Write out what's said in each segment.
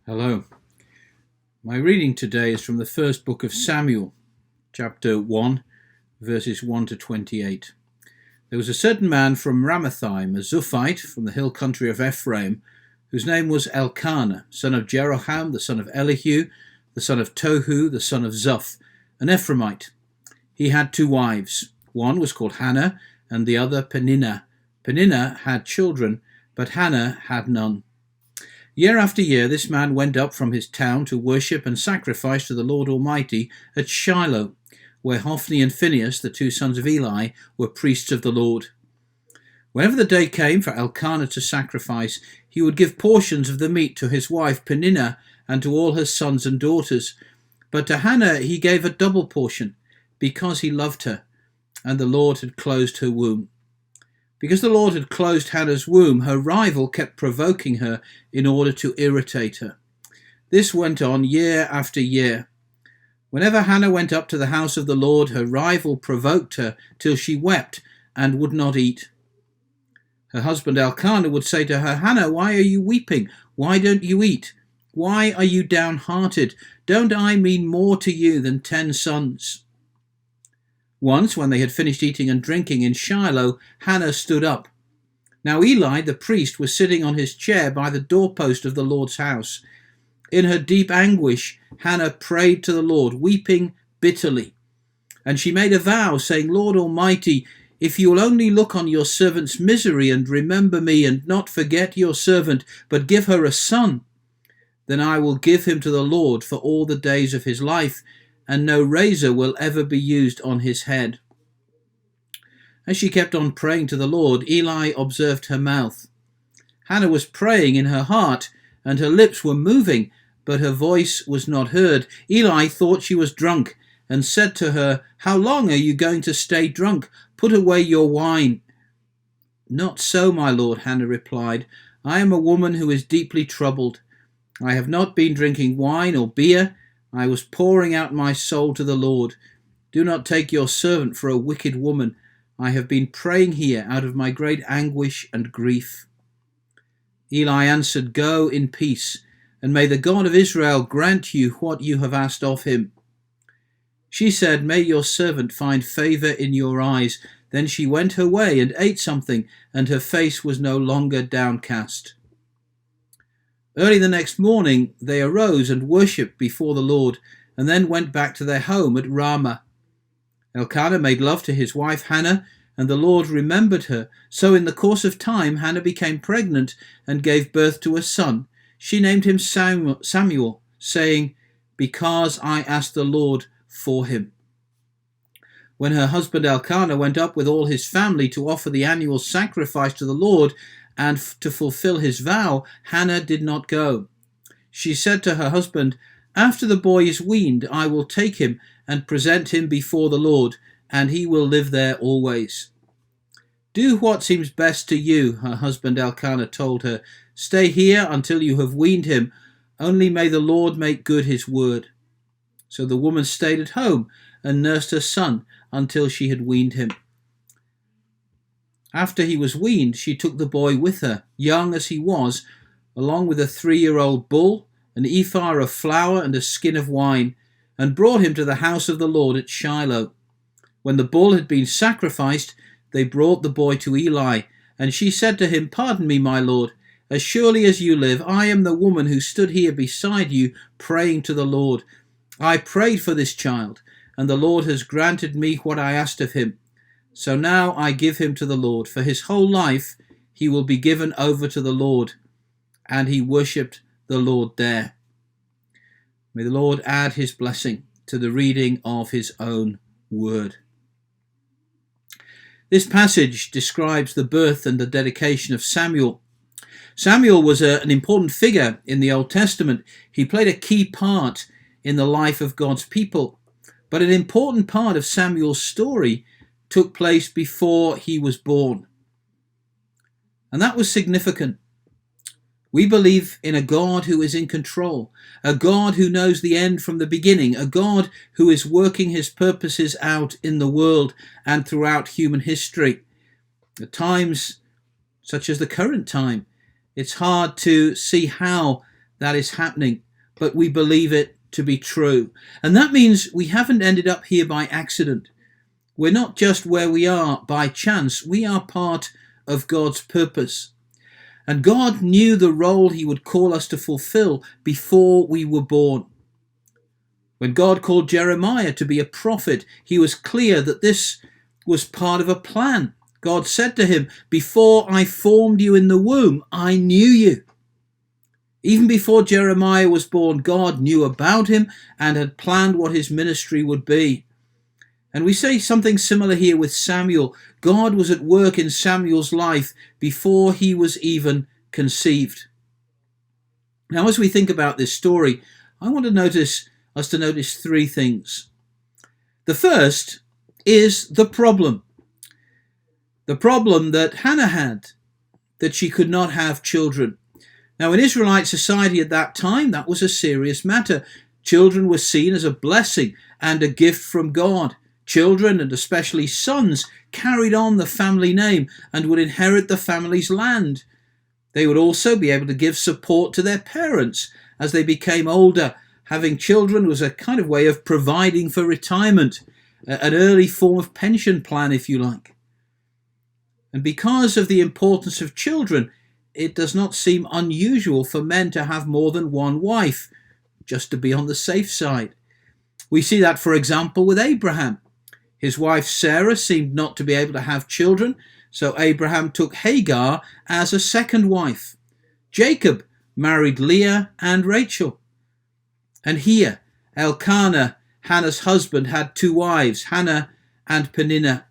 Hello. My reading today is from the first book of Samuel, chapter 1, verses 1 to 28. There was a certain man from Ramathaim, a Zuphite from the hill country of Ephraim, whose name was Elkanah, son of Jeroham, the son of Elihu, the son of Tohu, the son of Zuph, an Ephraimite. He had two wives. One was called Hannah, and the other Peninnah. Peninnah had children, but Hannah had none. Year after year this man went up from his town to worship and sacrifice to the Lord Almighty at Shiloh, where Hophni and Phinehas, the two sons of Eli, were priests of the Lord. Whenever the day came for Elkanah to sacrifice, he would give portions of the meat to his wife Peninnah and to all her sons and daughters. But to Hannah he gave a double portion, because he loved her, and the Lord had closed her womb. Because the Lord had closed Hannah's womb, her rival kept provoking her in order to irritate her. This went on year after year. Whenever Hannah went up to the house of the Lord, her rival provoked her till she wept and would not eat. Her husband Elkanah would say to her, "Hannah, why are you weeping? Why don't you eat? Why are you downhearted? Don't I mean more to you than 10 sons?" Once, when they had finished eating and drinking in Shiloh, Hannah stood up. Now Eli, the priest, was sitting on his chair by the doorpost of the Lord's house. In her deep anguish, Hannah prayed to the Lord, weeping bitterly. And she made a vow, saying, "Lord Almighty, if you will only look on your servant's misery and remember me and not forget your servant, but give her a son, then I will give him to the Lord for all the days of his life, and no razor will ever be used on his head." As she kept on praying to the Lord, Eli observed her mouth. Hannah was praying in her heart, and her lips were moving, but her voice was not heard. Eli thought she was drunk, and said to her, "How long are you going to stay drunk? Put away your wine." "Not so, my lord," Hannah replied. "I am a woman who is deeply troubled. I have not been drinking wine or beer. I was pouring out my soul to the Lord. Do not take your servant for a wicked woman. I have been praying here out of my great anguish and grief." Eli answered, "Go in peace, and may the God of Israel grant you what you have asked of him." She said, "May your servant find favor in your eyes." Then she went her way and ate something, and her face was no longer downcast. Early the next morning they arose and worshipped before the Lord, and then went back to their home at Ramah. Elkanah made love to his wife Hannah, and the Lord remembered her. So in the course of time Hannah became pregnant and gave birth to a son. She named him Samuel, saying, "Because I asked the Lord for him." When her husband Elkanah went up with all his family to offer the annual sacrifice to the Lord and to fulfill his vow, Hannah did not go. She said to her husband, "After the boy is weaned, I will take him and present him before the Lord, and he will live there always." "Do what seems best to you," her husband Elkanah told her. "Stay here until you have weaned him. Only may the Lord make good his word." So the woman stayed at home and nursed her son until she had weaned him. After he was weaned, she took the boy with her, young as he was, along with a 3-year-old bull, an ephah of flour and a skin of wine, and brought him to the house of the Lord at Shiloh. When the bull had been sacrificed, they brought the boy to Eli, and she said to him, "Pardon me, my lord. As surely as you live, I am the woman who stood here beside you praying to the Lord. I prayed for this child, and the Lord has granted me what I asked of him. So now I give him to the Lord. For his whole life he will be given over to the Lord." And he worshipped the Lord there. May the Lord add his blessing to the reading of his own word. This passage describes the birth and the dedication of Samuel. Samuel was an important figure in the Old Testament. He played a key part in the life of God's people. But an important part of Samuel's story took place before he was born. And that was significant. We believe in a God who is in control, a God who knows the end from the beginning, a God who is working his purposes out in the world and throughout human history. At times, such as the current time, it's hard to see how that is happening, but we believe it to be true. And that means we haven't ended up here by accident. We're not just where we are by chance. We are part of God's purpose. And God knew the role he would call us to fulfill before we were born. When God called Jeremiah to be a prophet, he was clear that this was part of a plan. God said to him, "Before I formed you in the womb, I knew you." Even before Jeremiah was born, God knew about him and had planned what his ministry would be. And we say something similar here with Samuel. God was at work in Samuel's life before he was even conceived. Now, as we think about this story, I want us to notice three things. The first is the problem. The problem that Hannah had, that she could not have children. Now, in Israelite society at that time, that was a serious matter. Children were seen as a blessing and a gift from God. Children, and especially sons, carried on the family name and would inherit the family's land. They would also be able to give support to their parents as they became older. Having children was a kind of way of providing for retirement, an early form of pension plan, if you like. And because of the importance of children, it does not seem unusual for men to have more than one wife, just to be on the safe side. We see that, for example, with Abraham. His wife Sarah seemed not to be able to have children, so Abraham took Hagar as a second wife. Jacob married Leah and Rachel. And here, Elkanah, Hannah's husband, had two wives, Hannah and Peninnah.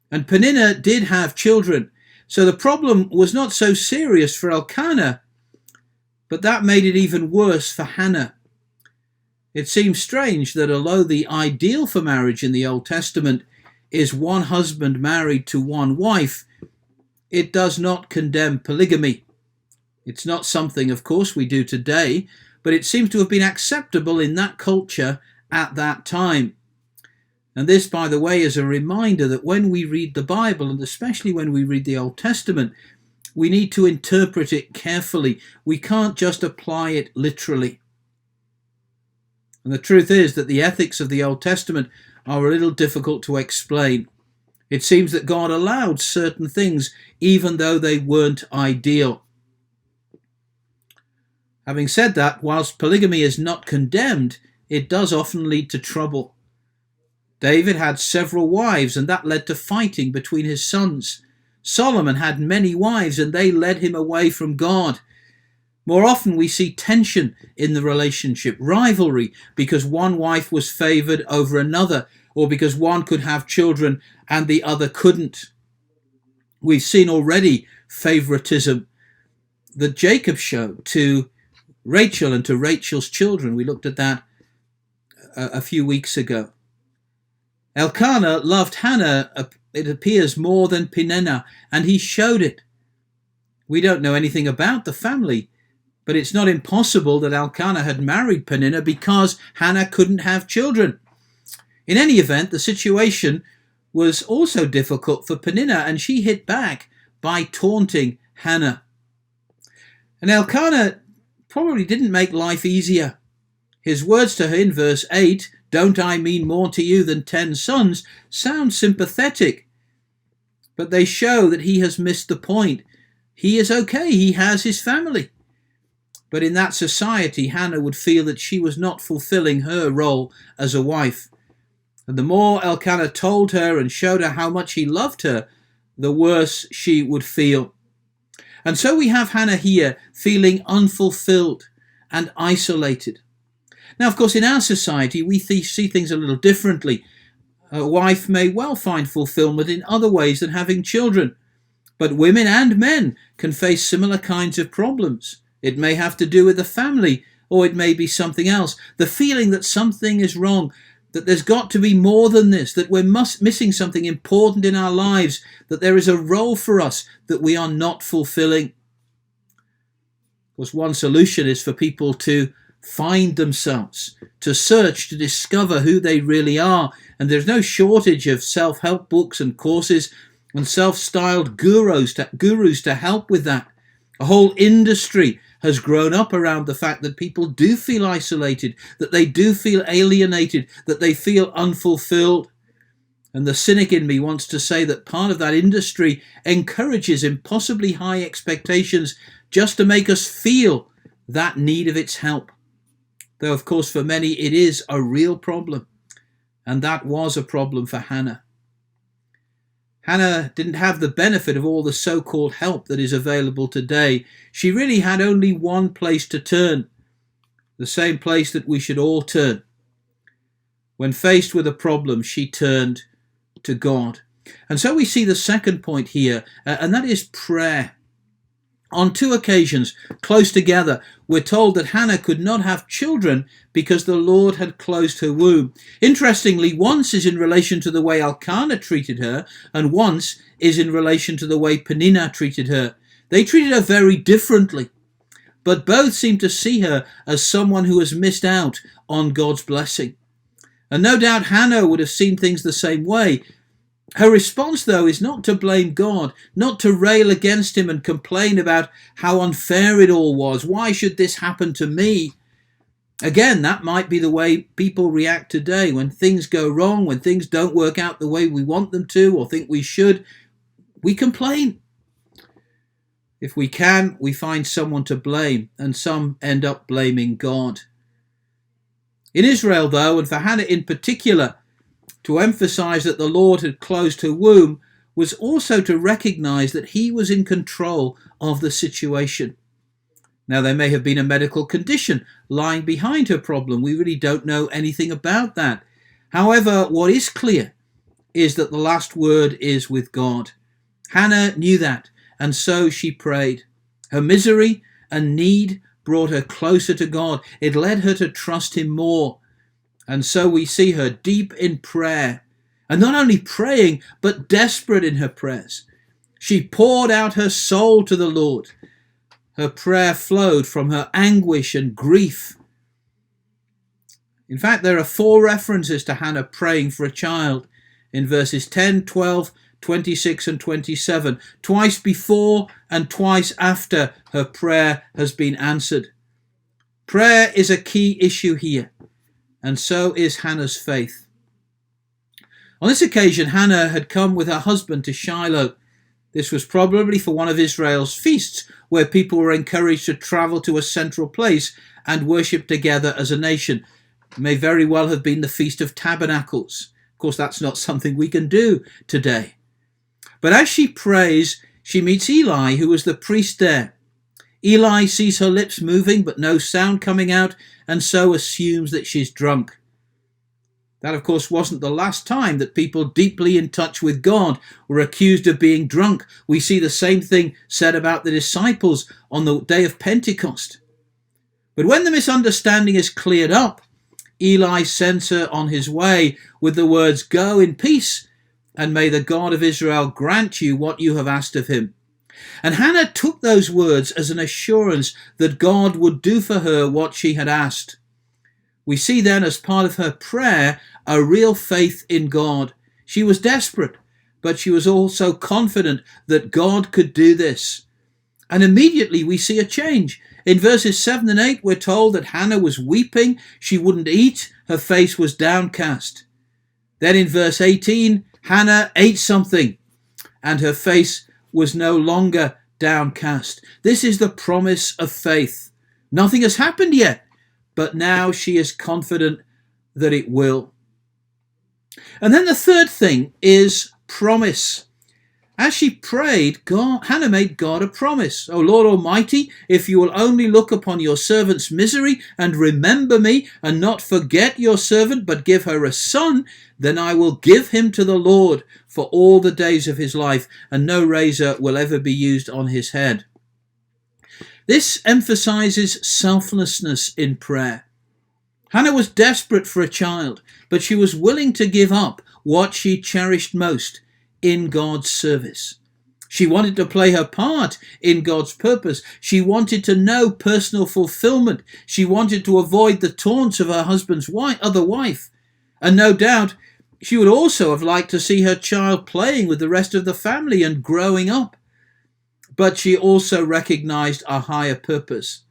And Peninnah did have children, so the problem was not so serious for Elkanah, but that made it even worse for Hannah. It seems strange that although the ideal for marriage in the Old Testament is one husband married to one wife, it does not condemn polygamy. It's not something, of course, we do today, but it seems to have been acceptable in that culture at that time. And this, by the way, is a reminder that when we read the Bible, and especially when we read the Old Testament, we need to interpret it carefully. We can't just apply it literally. And the truth is that the ethics of the Old Testament are a little difficult to explain. It seems that God allowed certain things even though they weren't ideal. Having said that, whilst polygamy is not condemned, it does often lead to trouble. David had several wives, and that led to fighting between his sons. Solomon had many wives, and they led him away from God. More often we see tension in the relationship, rivalry, because one wife was favoured over another, or because one could have children and the other couldn't. We've seen already favouritism that Jacob showed to Rachel and to Rachel's children. We looked at that a few weeks ago. Elkanah loved Hannah, it appears, more than Peninnah, and he showed it. We don't know anything about the family, but it's not impossible that Elkanah had married Peninnah because Hannah couldn't have children. In any event, the situation was also difficult for Peninnah, and she hit back by taunting Hannah. And Elkanah probably didn't make life easier. His words to her in verse 8, "Don't I mean more to you than 10 sons?" sound sympathetic, but they show that he has missed the point. He is okay, he has his family. But in that society, Hannah would feel that she was not fulfilling her role as a wife. And the more Elkanah told her and showed her how much he loved her, the worse she would feel. And so we have Hannah here feeling unfulfilled and isolated. Now, of course, in our society, we see things a little differently. A wife may well find fulfillment in other ways than having children, but women and men can face similar kinds of problems. It may have to do with the family, or it may be something else. The feeling that something is wrong, that there's got to be more than this, that we're missing something important in our lives, that there is a role for us that we are not fulfilling. Of course, one solution is for people to find themselves, to search, to discover who they really are. And there's no shortage of self-help books and courses and self-styled gurus to help with that. A whole industry has grown up around the fact that people do feel isolated, that they do feel alienated, that they feel unfulfilled. And the cynic in me wants to say that part of that industry encourages impossibly high expectations just to make us feel that need of its help. Though, of course, for many it is a real problem. And that was a problem for Hannah. Hannah didn't have the benefit of all the so-called help that is available today. She really had only one place to turn, the same place that we should all turn. When faced with a problem, she turned to God. And so we see the second point here, and that is prayer. On 2 occasions, close together, we're told that Hannah could not have children because the Lord had closed her womb. Interestingly, once is in relation to the way Elkanah treated her, and once is in relation to the way Peninnah treated her. They treated her very differently, but both seem to see her as someone who has missed out on God's blessing. And no doubt Hannah would have seen things the same way. Her response, though, is not to blame God, not to rail against him and complain about how unfair it all was. Why should this happen to me? Again, that might be the way people react today when things go wrong, when things don't work out the way we want them to or think we should. We complain. If we can, we find someone to blame, and some end up blaming God. In Israel, though, and for Hannah in particular, to emphasize that the Lord had closed her womb was also to recognize that he was in control of the situation. Now, there may have been a medical condition lying behind her problem. We really don't know anything about that. However, what is clear is that the last word is with God. Hannah knew that, and so she prayed. Her misery and need brought her closer to God. It led her to trust him more. And so we see her deep in prayer, and not only praying, but desperate in her prayers. She poured out her soul to the Lord. Her prayer flowed from her anguish and grief. In fact, there are 4 references to Hannah praying for a child in verses 10, 12, 26 and 27. Twice before and twice after her prayer has been answered. Prayer is a key issue here. And so is Hannah's faith. On this occasion, Hannah had come with her husband to Shiloh. This was probably for one of Israel's feasts, where people were encouraged to travel to a central place and worship together as a nation. It may very well have been the Feast of Tabernacles. Of course, that's not something we can do today. But as she prays, she meets Eli, who was the priest there. Eli sees her lips moving but no sound coming out, and so assumes that she's drunk. That, of course, wasn't the last time that people deeply in touch with God were accused of being drunk. We see the same thing said about the disciples on the day of Pentecost. But when the misunderstanding is cleared up, Eli sends her on his way with the words, "Go in peace, and may the God of Israel grant you what you have asked of him." And Hannah took those words as an assurance that God would do for her what she had asked. We see then, as part of her prayer, a real faith in God. She was desperate, but she was also confident that God could do this. And immediately we see a change. In verses 7 and 8, we're told that Hannah was weeping. She wouldn't eat. Her face was downcast. Then in verse 18, Hannah ate something, and her face was no longer downcast. This is the promise of faith. Nothing has happened yet, but now she is confident that it will. And then the third thing is promise. As she prayed, Hannah made God a promise. "O Lord Almighty, if you will only look upon your servant's misery and remember me and not forget your servant, but give her a son, then I will give him to the Lord for all the days of his life, and no razor will ever be used on his head." This emphasizes selflessness in prayer. Hannah was desperate for a child, but she was willing to give up what she cherished most in God's service. She wanted to play her part in God's purpose. She wanted to know personal fulfillment. She wanted to avoid the taunts of her husband's other wife. And no doubt she would also have liked to see her child playing with the rest of the family and growing up. But she also recognized a higher purpose.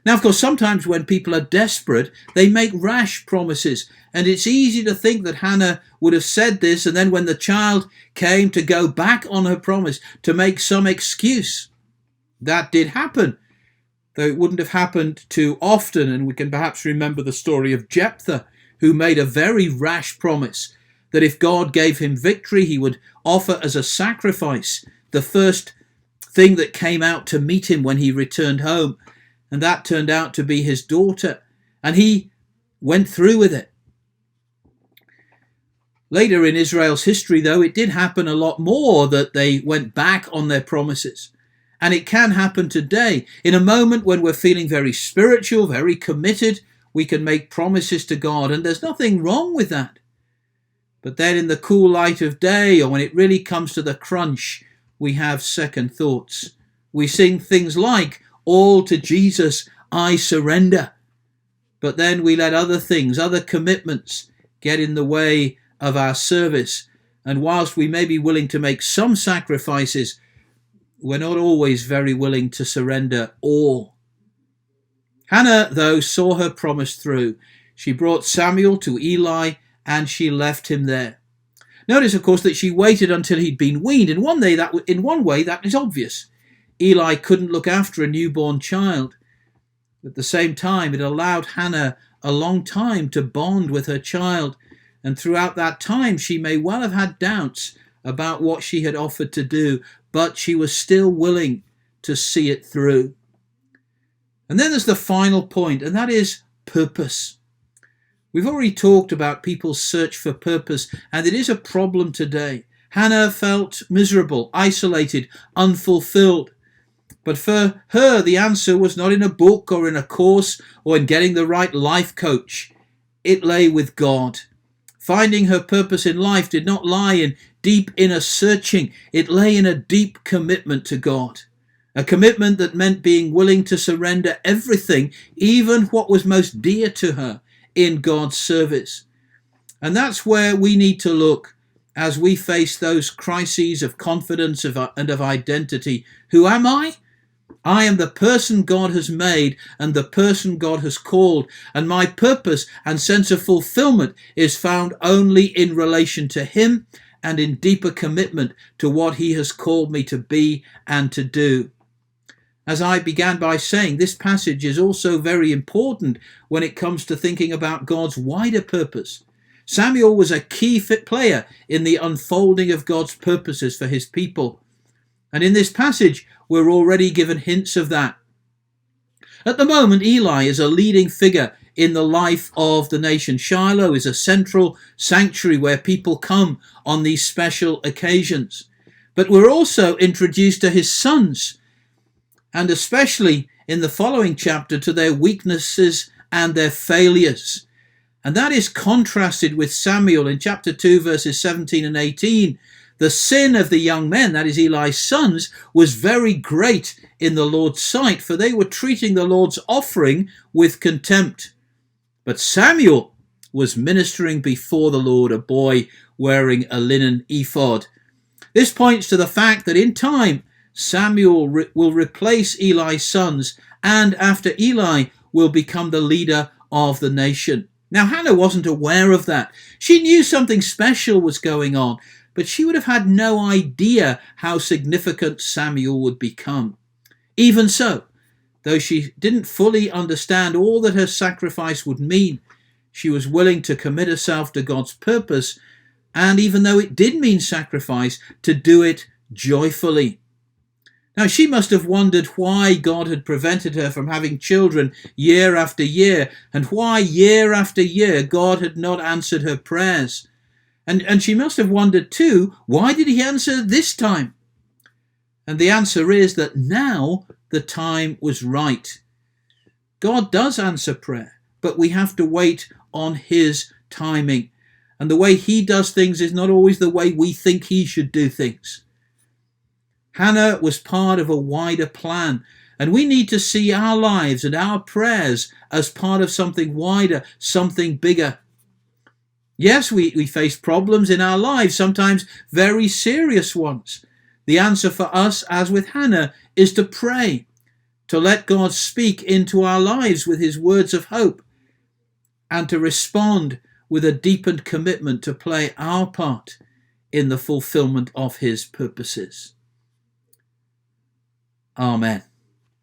Now, of course, sometimes when people are desperate, they make rash promises. And it's easy to think that Hannah would have said this, and then when the child came, to go back on her promise, to make some excuse. That did happen, though it wouldn't have happened too often. And we can perhaps remember the story of Jephthah, who made a very rash promise that if God gave him victory, he would offer as a sacrifice the first thing that came out to meet him when he returned home. And that turned out to be his daughter. And he went through with it. Later in Israel's history, though, it did happen a lot more that they went back on their promises. And it can happen today. In a moment when we're feeling very spiritual, very committed, we can make promises to God. And there's nothing wrong with that. But then in the cool light of day, or when it really comes to the crunch, we have second thoughts. We sing things like, "All to Jesus I surrender." But then we let other things, other commitments, get in the way of our service. And whilst we may be willing to make some sacrifices, we're not always very willing to surrender all. Hannah, though, saw her promise through. She brought Samuel to Eli and she left him there. Notice, of course, that she waited until he'd been weaned. In one way, that is obvious. Eli couldn't look after a newborn child. At the same time, it allowed Hannah a long time to bond with her child. And throughout that time, she may well have had doubts about what she had offered to do, but she was still willing to see it through. And then there's the final point, and that is purpose. We've already talked about people's search for purpose, and it is a problem today. Hannah felt miserable, isolated, unfulfilled. But for her, the answer was not in a book or in a course or in getting the right life coach. It lay with God. Finding her purpose in life did not lie in deep inner searching. It lay in a deep commitment to God. A commitment that meant being willing to surrender everything, even what was most dear to her, in God's service. And that's where we need to look as we face those crises of confidence and of identity. Who am I? I am the person God has made and the person God has called, and my purpose and sense of fulfillment is found only in relation to Him and in deeper commitment to what He has called me to be and to do. As I began by saying, this passage is also very important when it comes to thinking about God's wider purpose. Samuel was a key player in the unfolding of God's purposes for His people. And in this passage, we're already given hints of that. At the moment, Eli is a leading figure in the life of the nation. Shiloh is a central sanctuary where people come on these special occasions. But we're also introduced to his sons, and especially in the following chapter to their weaknesses and their failures. And that is contrasted with Samuel in chapter 2, verses 17 and 18. The sin of the young men, that is Eli's sons, was very great in the Lord's sight, for they were treating the Lord's offering with contempt. But Samuel was ministering before the Lord, a boy wearing a linen ephod. This points to the fact that in time, Samuel will replace Eli's sons, and after Eli will become the leader of the nation. Now, Hannah wasn't aware of that. She knew something special was going on, but she would have had no idea how significant Samuel would become. Even so, though she didn't fully understand all that her sacrifice would mean, she was willing to commit herself to God's purpose, and even though it did mean sacrifice, to do it joyfully. Now, she must have wondered why God had prevented her from having children year after year, and why year after year God had not answered her prayers. And she must have wondered too, why did He answer this time? And the answer is that now the time was right. God does answer prayer, but we have to wait on His timing. And the way He does things is not always the way we think He should do things. Hannah was part of a wider plan, and we need to see our lives and our prayers as part of something wider, something bigger. Yes, we face problems in our lives, sometimes very serious ones. The answer for us, as with Hannah, is to pray to let God speak into our lives with his words of hope, and to respond with a deepened commitment to play our part in the fulfillment of his purposes. Amen.